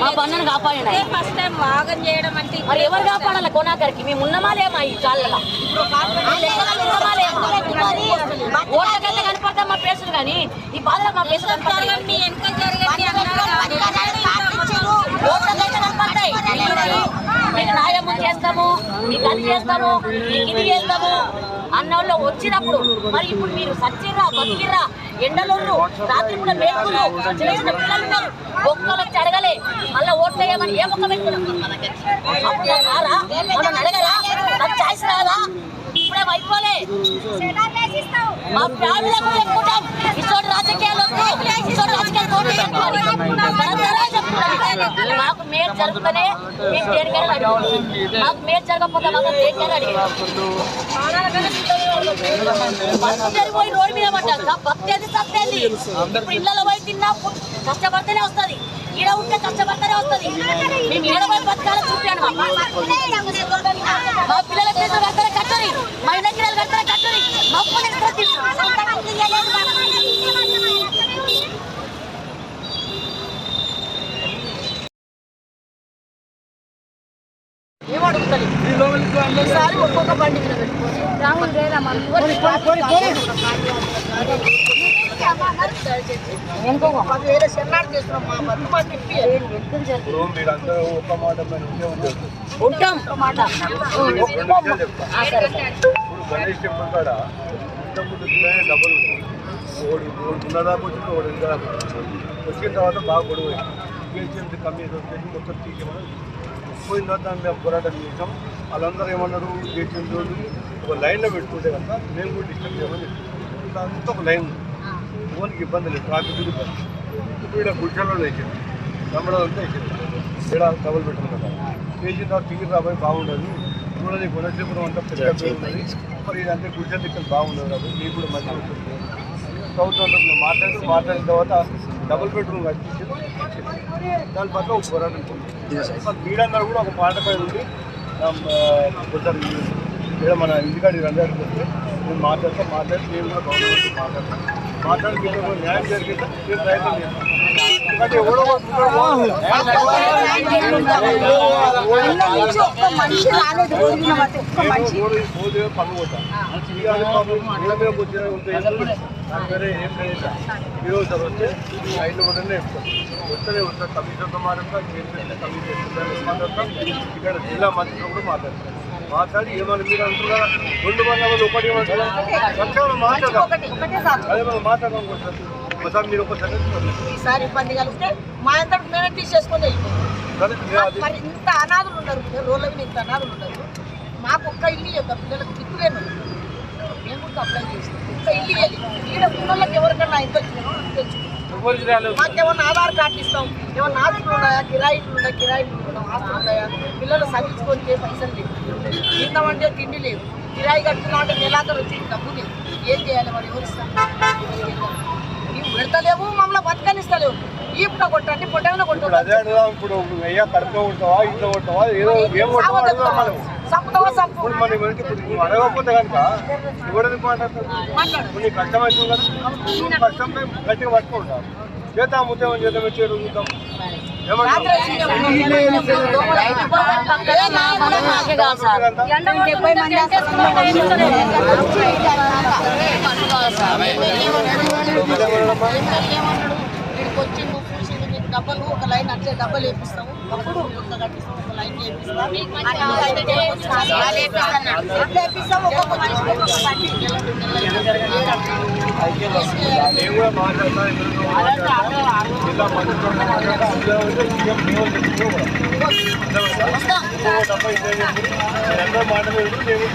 మా పన్నును కాపాడండి. ఫస్ట్ టైం వాగం చేయడం అంటే మరి ఎవరు కాపాడాలి కొనాకరికి? మేము ఉన్నమాలేమా ఈ చాళ్ళలో ఓట్లకైతే కనపడతాం మా పేసులు, కానీ ఈ బాధలో మా పేసులు జరగండి వెనక జరగండి ఓట్లకైతే కనపడతాయి. మీకు న్యాయం చేస్తాము, మీకు అది చేస్తాము, మీకు ఇది చేస్తాము అన్నోళ్ళు వచ్చినప్పుడు మరి ఇప్పుడు మీరు సచ్చిర్రా బతికిర్రా ఎండలోళ్ళు రాత్రి కూడా మేల్కులు చిన్న చిన్న పిల్లలు ఉన్నారు, ఒక్కరికి అడగలే మళ్ళీ ఓట్లు వేయమని ఏ ఒక్క వ్యక్తులు రారా మనం అడగరా? నాకు ఛాయిస్ రాదా? ఇప్పుడే అయిపోలే మా ఫ్యామిలీలకు చెప్పుకుంటాం ఇటువంటి రాజకీయాలు మాకు మేలు జరుగుతూనే మేము దేనికైనా అడిగాం, మాకు మేలు జరగకపోతే మాకు దేనికైనా అడిగాం. బస్సు జరిగిపోయి రోడ్డు మీద పడ్డా భక్తేది సత్తేది. ఇప్పుడు ఇళ్ళలో పోయి తిన్నా కష్టపడితేనే వస్తుంది, ఈడ ఉంటే కష్టపడితేనే వస్తుంది. మేము ఈడ పోయి బతకాలని చూపాను. మా పిల్లల పేరు కడతారా కట్టరి, మా ఇళ్ళ గిరాలు కడతారా కట్టరి, ఏమడుగుతుంది ఈసారి ఒక్కొక్క బండి మీద ఉంటాం మాట గణేష్ టెంపుల్ కాడ డబ్బులు ఉన్నదాకా వచ్చింది వచ్చిన తర్వాత బాగా గొడవ గెలిచేది కమ్మి మొత్తం తీసేమని పోయిన తర్వాత మేము పోరాటం చేసాం. వాళ్ళందరూ ఏమన్నారు, గెలిచిన రోజు ఒక లైన్లో పెట్టుకుంటే కనుక మేము కూడా డిస్టర్బ్ చేయమని చెప్తాం. అంతా ఒక లైన్ ఫోన్కి ఇబ్బంది లేదు, ట్రాఫిక్ ఇబ్బంది. ఇప్పుడు ఇక్కడ గుడ్డలో వేసాడు, తమ్ముడు అంతా వేసాడు, ఇక్కడ డబుల్ పెట్టాను కదా వేసిన తర్వాత టికెట్ రాబోయి బాగుండదు చూడండి. గుణశేపురం అంతా పెద్ద ఉన్నది, మరి ఇదంతా గుడ్డ ఇక్కడ బాగుండదు కాబట్టి మీకు కూడా మంచిగా ఉంటుంది. ప్రభుత్వంతో మాట్లాడిన తర్వాత డబుల్ బెడ్రూమ్ కట్టించి దాని పట్ల ఒక పోరాటం మీరందరూ కూడా ఒక మాట పై ఉండి కొందరు ఇక్కడ మన ఇంటికాడి రంగానికి వస్తే మేము మాట్లాడి మేము కూడా గవర్నమెంట్ మాట్లాడి మీరు కూడా న్యాయం జరిగితే మేము ప్రయత్నం చేస్తాం. ఎందుకంటే ఎవడో పన్ను కొట్టాం వేరే ఏం లేదు. ఈరోజు వస్తే రైలు కూడా వస్తూనే వస్తారు. కమిషనర్తో మాట్లాడతాం, కమిషన్ మాట్లాడతాం, ఇక్కడ జిల్లా మంత్రితో కూడా మాట్లాడతాం. మాట్లాడి ఏమన్నా మీరు అంటున్నారా 2 మంది ఒకటి మాట్లాడదాం, అదే మనం మాట్లాడదాం. ఒకసారి మీరు ఒకసారి ఈసారి ఇబ్బంది కలిగితే మా అంతా మేమే తీసేసుకొని మరి ఇంత అనాథులు ఉన్నారు, రోడ్ల మీద ఇంత అనాథులు ఉన్నారు. మాకు ఒక్క ఇల్లు చెప్తాం, పిల్లలకు దిక్కులేను మేము కూడా అప్లై చేస్తాం. ఒక్క ఇల్లు ఈడ పిల్లలకి ఎవరికన్నా ఎంత తెచ్చుకుంటాం. మాకేమన్నా ఆధార్ కార్డు ఇస్తాం, ఏమన్నా ఆస్తులు ఉన్నాయా, కిరాయిలు ఉన్నాం, ఆస్తులు ఉన్నాయా, పిల్లలు చదివించుకొని పైసలు లేవు, తిందామంటే తిండి లేవు, కిరాయి కట్టుకున్నామంటే నెలాఖరు వచ్చి డబ్బు లేవు. ఏం చేయాలి మరి? ఎవరు ఇస్తాం? మేము పెడతలేవు, మమ్మల్ని బతకనిస్తలేవు. ఈ పుట్ట కొట్టండి, పొట్టేమైనా కొట్టాలి. అదే ఇప్పుడు అయ్యా కడుపులో కొడతావా, ఇంట్లో కొడతావా, ఏదో ఏం కొడతావా, సంపుతావా సంపు మన ఇప్పుడు అడగకపోతే కనుక ఎవడని మాట్లాడతారు. నీకు కష్టం అవుతుంది కదా, కష్టం గట్టిగా పట్టుకుంటాం. చేద్దాం ఉద్యమం చేద్దాం, వచ్చి ఎదుగుతాం. వచ్చి డబ్బలు ఒక లైన్ అట్లే డబ్బలు వేపిస్తాము, అప్పుడు కట్టిస్తాము, ఒక లైన్ వేపిస్తాము. నేను కూడా మాట్లాడతాను, జిల్లా మంత్రితో మాట్లాడుతూ నేను